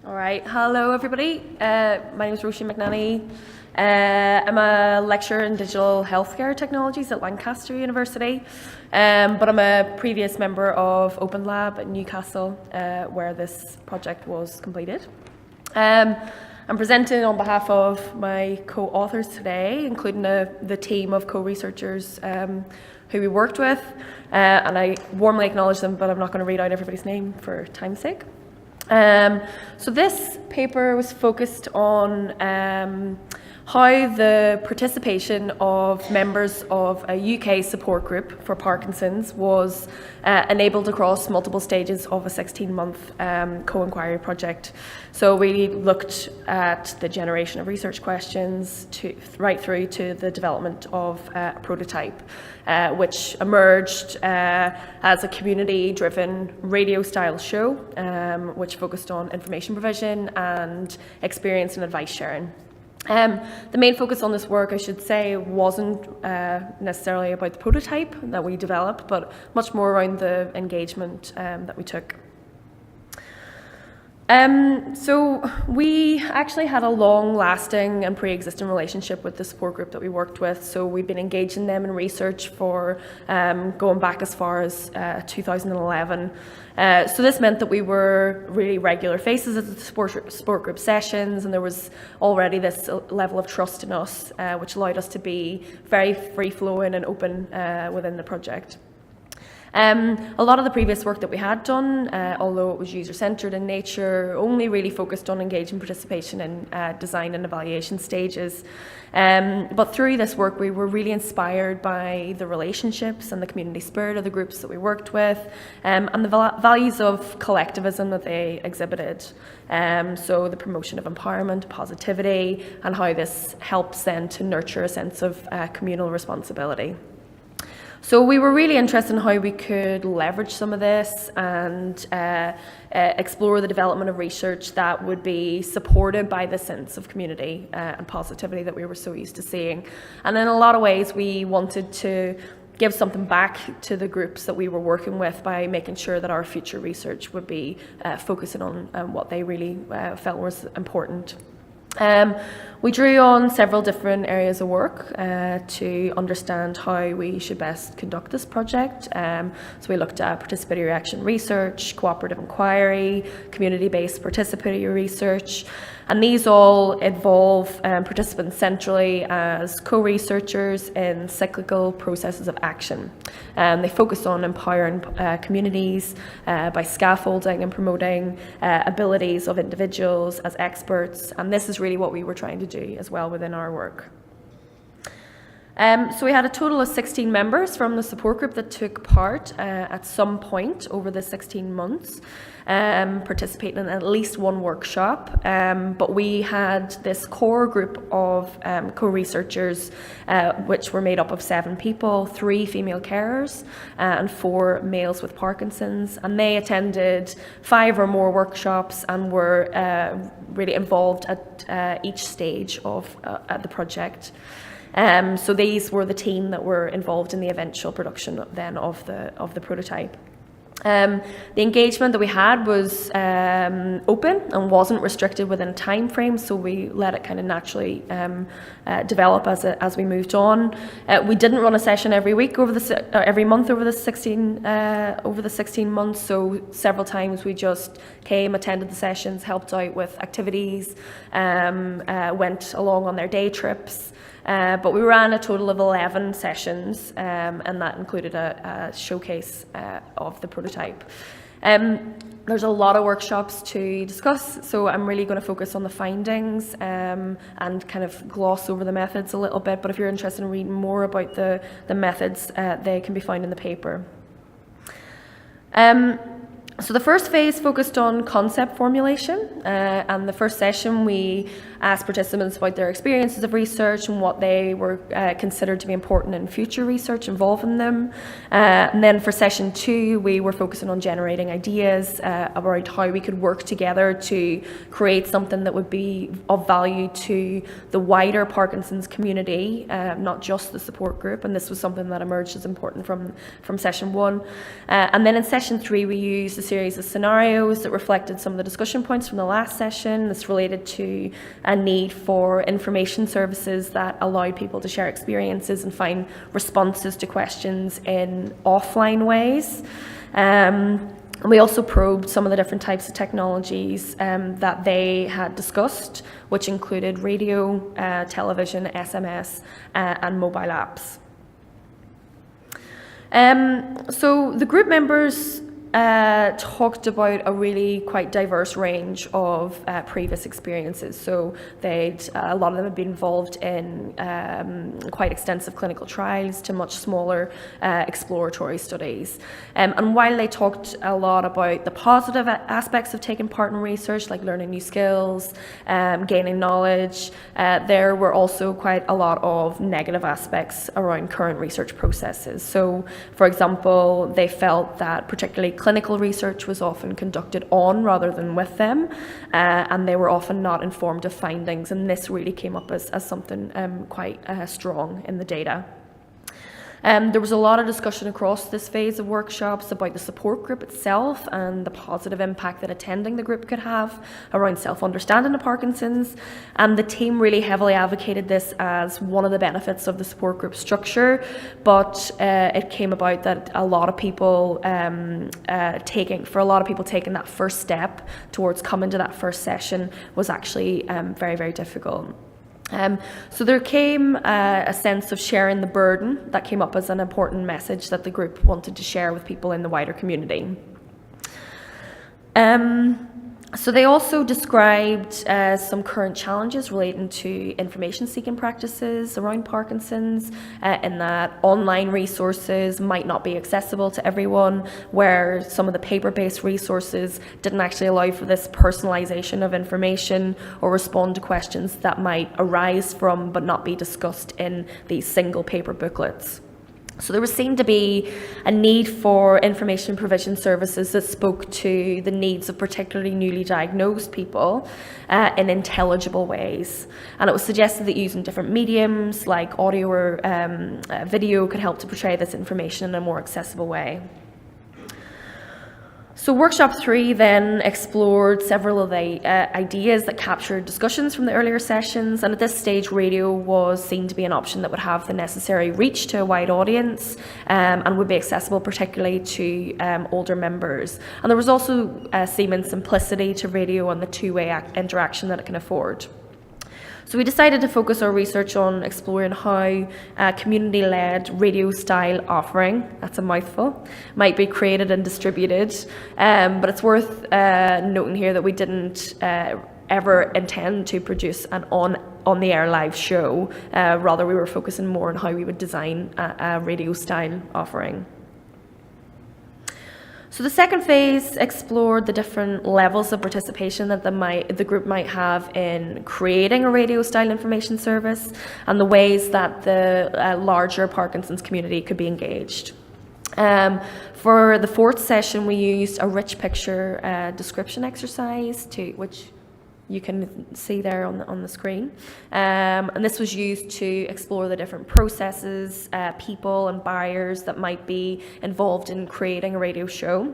All right, hello everybody. My name is Roisin McNaney. I'm a lecturer in digital healthcare technologies at Lancaster University, but I'm a previous member of Open Lab at Newcastle, where this project was completed. I'm presenting on behalf of my co-authors today, including the team of co-researchers who we worked with, and I warmly acknowledge them, but I'm not going to read out everybody's name for time's sake. So this paper was focused on how the participation of members of a UK support group for Parkinson's was enabled across multiple stages of a 16-month co-inquiry project. So we looked at the generation of research questions right through to the development of a prototype, which emerged as a community-driven radio-style show, which focused on information provision and experience and advice sharing. The main focus on this work, I should say, wasn't necessarily about the prototype that we developed, but much more around the engagement that we took. So we actually had a long-lasting and pre-existing relationship with the support group that we worked with. So we've been engaging them in research for going back as far as 2011. So this meant that we were really regular faces at the support group sessions, and there was already this level of trust in us, which allowed us to be very free-flowing and open within the project. A lot of the previous work that we had done, although it was user-centred in nature, only really focused on engaging participation in design and evaluation stages. But through this work, we were really inspired by the relationships and the community spirit of the groups that we worked with, and the values of collectivism that they exhibited. So the promotion of empowerment, positivity, and how this helps then to nurture a sense of communal responsibility. So we were really interested in how we could leverage some of this and explore the development of research that would be supported by the sense of community and positivity that we were so used to seeing. And in a lot of ways, we wanted to give something back to the groups that we were working with by making sure that our future research would be focusing on what they really felt was important. We drew on several different areas of work to understand how we should best conduct this project. So we looked at participatory action research, cooperative inquiry, community-based participatory research, and these all involve participants centrally as co-researchers in cyclical processes of action. They focus on empowering communities by scaffolding and promoting abilities of individuals as experts, and this is really what we were trying to do as well within our work. So we had a total of 16 members from the support group that took part at some point over the 16 months, participating in at least one workshop. But we had this core group of co-researchers, which were made up of 7 people, 3 female carers and 4 males with Parkinson's. And they attended 5 or more workshops and were really involved at each stage of the project. So these were the team that were involved in the eventual production then of the prototype. The engagement that we had was open and wasn't restricted within a time frame, so we let it kind of naturally develop as we moved on. We didn't run a session every week every month over the 16 months. So several times we just came, attended the sessions, helped out with activities, went along on their day trips. But we ran a total of 11 sessions, and that included a showcase of the prototype. There's a lot of workshops to discuss, so I'm really going to focus on the findings and kind of gloss over the methods a little bit, but if you're interested in reading more about the methods, they can be found in the paper. So the first phase focused on concept formulation, and the first session we asked participants about their experiences of research and what they were considered to be important in future research involving them. And then for session 2, we were focusing on generating ideas about how we could work together to create something that would be of value to the wider Parkinson's community, not just the support group, and this was something that emerged as important from session 1. And then in session 3, we used a series of scenarios that reflected some of the discussion points from the last session. This related to a need for information services that allowed people to share experiences and find responses to questions in offline ways. We also probed some of the different types of technologies that they had discussed, which included radio, television, SMS, and mobile apps. So the group members talked about a really quite diverse range of previous experiences. So a lot of them had been involved in quite extensive clinical trials to much smaller exploratory studies. And while they talked a lot about the positive aspects of taking part in research, like learning new skills, gaining knowledge, there were also quite a lot of negative aspects around current research processes. So, for example, they felt that particularly clinical research was often conducted on rather than with them, and they were often not informed of findings, and this really came up as something quite strong in the data. There was a lot of discussion across this phase of workshops about the support group itself and the positive impact that attending the group could have around self-understanding of Parkinson's, and the team really heavily advocated this as one of the benefits of the support group structure, but it came about that a lot of people taking that first step towards coming to that first session was actually very, very difficult. So there came a sense of sharing the burden that came up as an important message that the group wanted to share with people in the wider community. So they also described some current challenges relating to information seeking practices around Parkinson's, in that online resources might not be accessible to everyone, where some of the paper-based resources didn't actually allow for this personalization of information or respond to questions that might arise from but not be discussed in these single paper booklets. So there was seen to be a need for information provision services that spoke to the needs of particularly newly diagnosed people in intelligible ways. And it was suggested that using different mediums like audio or video could help to portray this information in a more accessible way. So workshop 3 then explored several of the ideas that captured discussions from the earlier sessions, and at this stage radio was seen to be an option that would have the necessary reach to a wide audience and would be accessible particularly to older members. And there was also seeming simplicity to radio and the two-way interaction that it can afford. So we decided to focus our research on exploring how community-led radio-style offering, that's a mouthful, might be created and distributed. But it's worth noting here that we didn't ever intend to produce an on-the-air live show. Rather, we were focusing more on how we would design a radio-style offering. So the second phase explored the different levels of participation that the group might have in creating a radio-style information service and the ways that the larger Parkinson's community could be engaged. For the fourth session, we used a rich picture description exercise, which you can see there on the screen. And this was used to explore the different processes, people and barriers that might be involved in creating a radio show.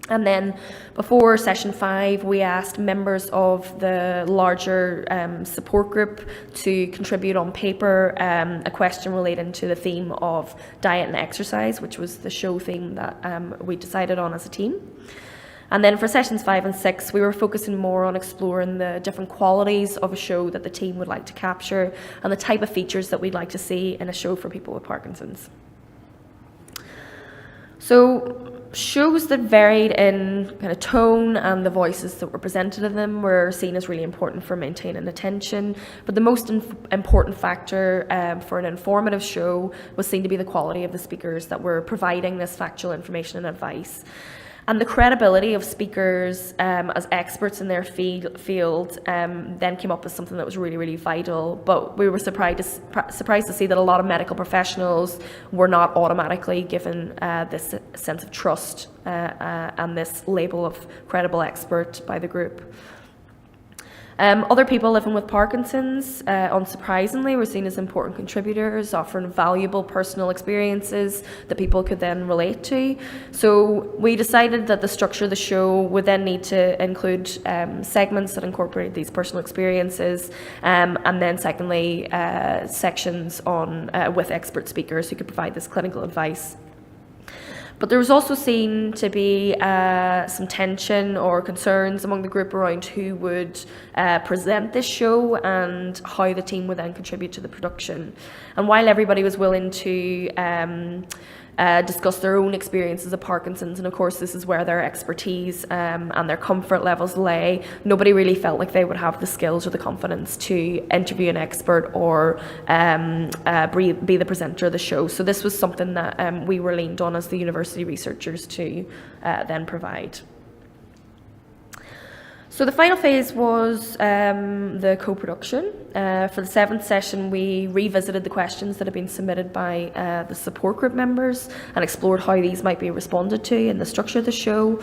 And then before session 5, we asked members of the larger support group to contribute on paper a question relating to the theme of diet and exercise, which was the show theme that we decided on as a team. And then for sessions 5 and 6, we were focusing more on exploring the different qualities of a show that the team would like to capture and the type of features that we'd like to see in a show for people with Parkinson's. So shows that varied in kind of tone and the voices that were presented in them were seen as really important for maintaining attention. But the most important factor for an informative show was seen to be the quality of the speakers that were providing this factual information and advice. And the credibility of speakers as experts in their field then came up as something that was really, really vital. But we were surprised to see that a lot of medical professionals were not automatically given this sense of trust and this label of credible expert by the group. Other people living with Parkinson's, unsurprisingly, were seen as important contributors, offering valuable personal experiences that people could then relate to. So we decided that the structure of the show would then need to include segments that incorporate these personal experiences, and then secondly, sections on with expert speakers who could provide this clinical advice. But there was also seen to be some tension or concerns among the group around who would present this show and how the team would then contribute to the production. And while everybody was willing to discuss their own experiences of Parkinson's, and of course this is where their expertise and their comfort levels lay, nobody really felt like they would have the skills or the confidence to interview an expert or be the presenter of the show. So this was something that we were leaned on as the university researchers to then provide. So the final phase was the co-production. For the 7th session, we revisited the questions that had been submitted by the support group members and explored how these might be responded to in the structure of the show.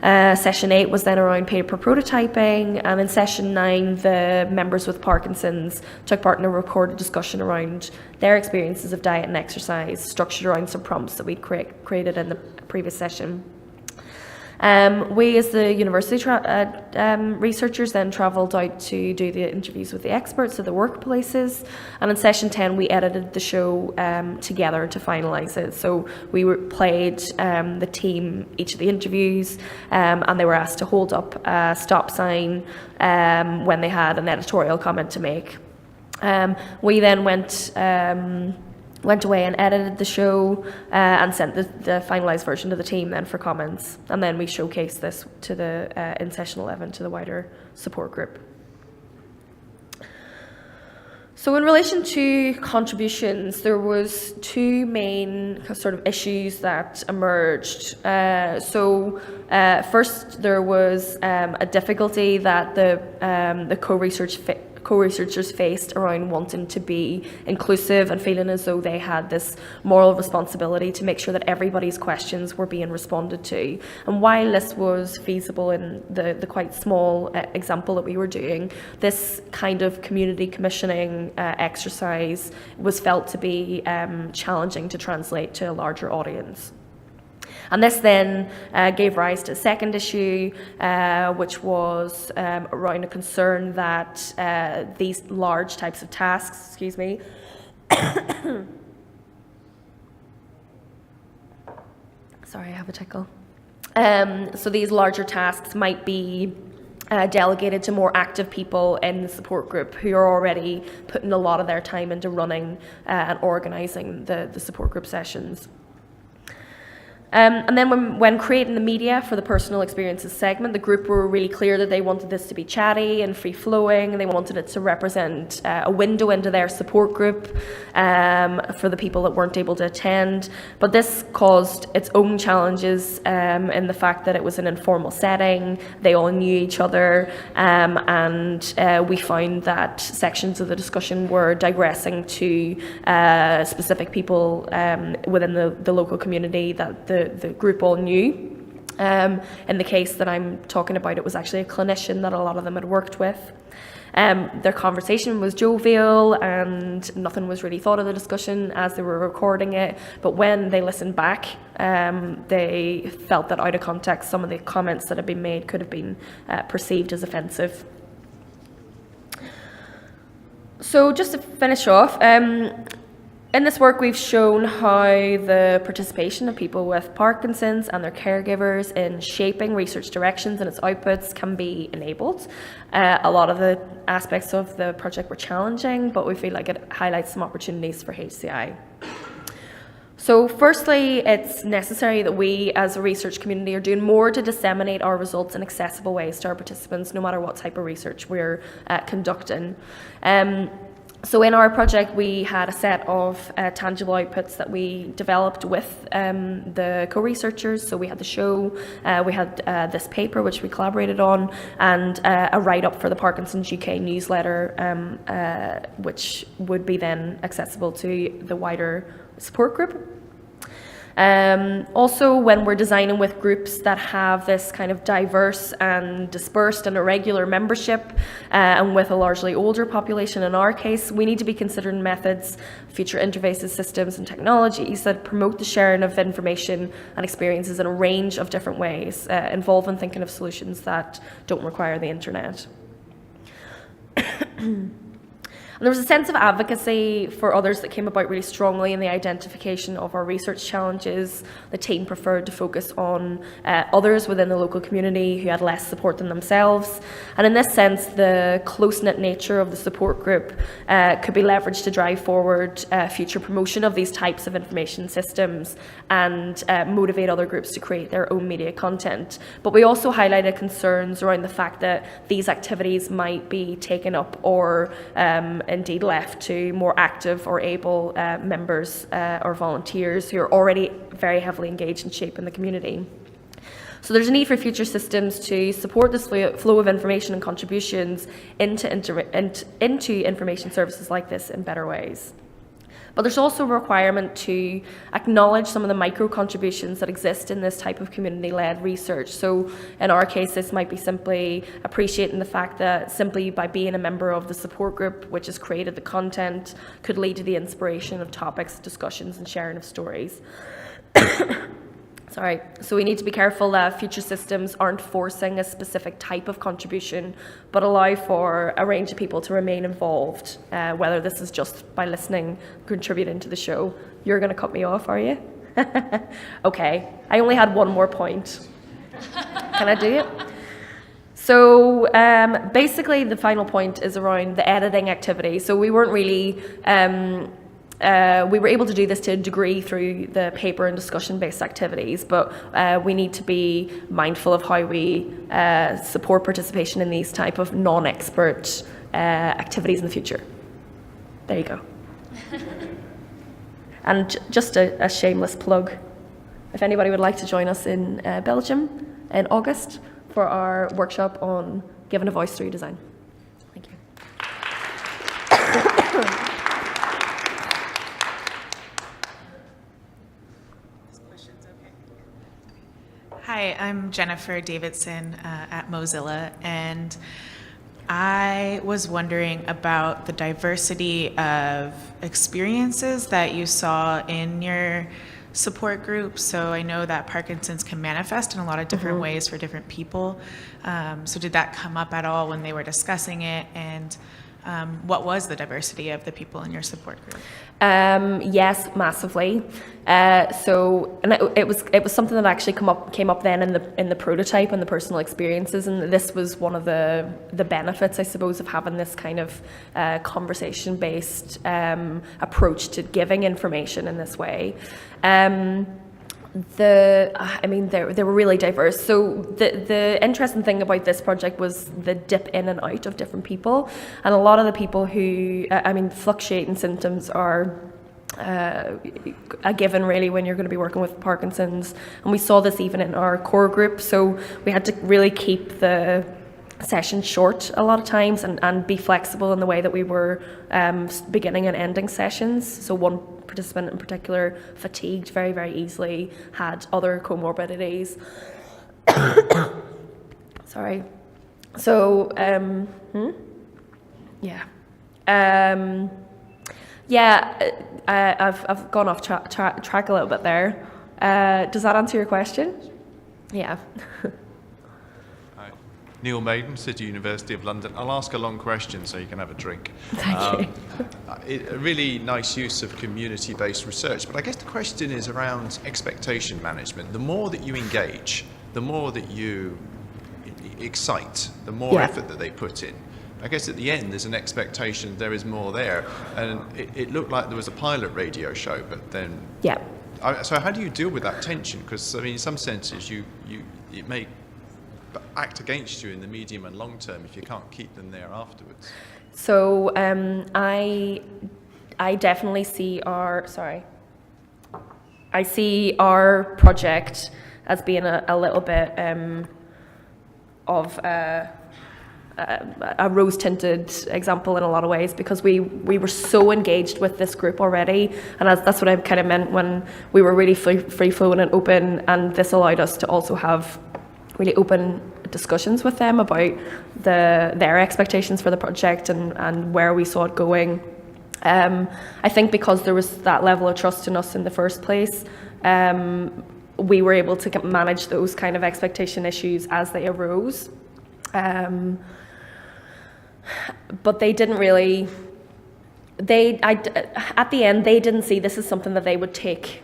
Session 8 was then around paper prototyping, and in session 9, the members with Parkinson's took part in a recorded discussion around their experiences of diet and exercise, structured around some prompts that we'd created in the previous session. We as the university researchers then travelled out to do the interviews with the experts at the workplaces, and in session 10 we edited the show together to finalise it. So we played the team each of the interviews, and they were asked to hold up a stop sign when they had an editorial comment to make. We then went away and edited the show and sent the finalised version to the team then for comments. And then we showcased this to the in session 11 to the wider support group. So in relation to contributions, there was 2 main sort of issues that emerged. First, there was a difficulty that the co-researchers faced around wanting to be inclusive and feeling as though they had this moral responsibility to make sure that everybody's questions were being responded to. And while this was feasible in the quite small example that we were doing, this kind of community commissioning exercise was felt to be challenging to translate to a larger audience. And this then gave rise to a second issue, which was around a concern that these large types of tasks, sorry, I have a tickle. So these larger tasks might be delegated to more active people in the support group who are already putting a lot of their time into running and organising the support group sessions. And then when creating the media for the personal experiences segment, the group were really clear that they wanted this to be chatty and free-flowing, and they wanted it to represent a window into their support group for the people that weren't able to attend. But this caused its own challenges in the fact that it was an informal setting, they all knew each other, and we found that sections of the discussion were digressing to specific people within the local community that the group all knew. In the case that I'm talking about, it was actually a clinician that a lot of them had worked with. Their conversation was jovial and nothing was really thought of the discussion as they were recording it, but when they listened back, they felt that out of context some of the comments that had been made could have been perceived as offensive. So just to finish off, in this work, we've shown how the participation of people with Parkinson's and their caregivers in shaping research directions and its outputs can be enabled. A lot of the aspects of the project were challenging, but we feel like it highlights some opportunities for HCI. So firstly, it's necessary that we as a research community are doing more to disseminate our results in accessible ways to our participants, no matter what type of research we're conducting. So in our project, we had a set of tangible outputs that we developed with the co-researchers. So we had the show, we had this paper which we collaborated on, and a write-up for the Parkinson's UK newsletter, which would be then accessible to the wider support group. Also, when we're designing with groups that have this kind of diverse and dispersed and irregular membership, and with a largely older population in our case, we need to be considering methods, future interfaces, systems and technologies that promote the sharing of information and experiences in a range of different ways, involving thinking of solutions that don't require the internet. And there was a sense of advocacy for others that came about really strongly in the identification of our research challenges. The team preferred to focus on others within the local community who had less support than themselves. And in this sense, the close-knit nature of the support group could be leveraged to drive forward future promotion of these types of information systems and motivate other groups to create their own media content. But we also highlighted concerns around the fact that these activities might be taken up or indeed left to more active or able members or volunteers who are already very heavily engaged in shaping the community. So there's a need for future systems to support this flow of information and contributions into information services like this in better ways. But there's also a requirement to acknowledge some of the micro contributions that exist in this type of community-led research. So in our case, this might be simply appreciating the fact that simply by being a member of the support group, which has created the content, could lead to the inspiration of topics, discussions, and sharing of stories. Sorry. So we need to be careful that future systems aren't forcing a specific type of contribution, but allow for a range of people to remain involved, whether this is just by listening, contributing to the show. You're going to cut me off, are you? Okay. I only had one more point. Can I do it? So basically, the final point is around the editing activity. So we weren't really... we were able to do this to a degree through the paper and discussion-based activities, but we need to be mindful of how we support participation in these type of non-expert activities in the future. There you go. And just a shameless plug. If anybody would like to join us in Belgium in August for our workshop on giving a voice through design. Thank you. Hi, I'm Jennifer Davidson at Mozilla, and I was wondering about the diversity of experiences that you saw in your support group. So I know that Parkinson's can manifest in a lot of different ways for different people. So did that come up at all when they were discussing it? And what was the diversity of the people in your support group? Yes, massively. It was something that actually came up then in the prototype and the personal experiences, and this was one of the benefits, I suppose, of having this kind of conversation-based approach to giving information in this way. They were really diverse. So the interesting thing about this project was the dip in and out of different people, and a lot of the people who, fluctuating symptoms are a given really when you're going to be working with Parkinson's, and we saw this even in our core group. So we had to really keep the session short a lot of times and be flexible in the way that we were beginning and ending sessions. So one participant in particular fatigued very, very easily, had other comorbidities. Sorry. So, I've gone off track a little bit there. Does that answer your question? Yeah. Neil Maiden, City University of London. I'll ask a long question so you can have a drink. Thank you. A really nice use of community-based research, but I guess the question is around expectation management. The more that you engage, the more that you excite, the more effort that they put in. I guess at the end there's an expectation there is more there, and it looked like there was a pilot radio show, but then... Yeah. So how do you deal with that tension? Because, in some senses it may act against you in the medium and long term if you can't keep them there afterwards. So I definitely see our project as being a little bit of a rose-tinted example in a lot of ways, because we were so engaged with this group already, and that's what I kind of meant when we were really free-flowing and open, and this allowed us to also have really open discussions with them about their expectations for the project and where we saw it going. I think because there was that level of trust in us in the first place, we were able to manage those kind of expectation issues as they arose. But they didn't really, at the end, they didn't see this as something that they would take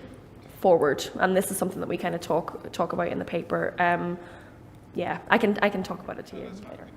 forward. And this is something that we kind of talk about in the paper. Yeah, I can talk about it to you later.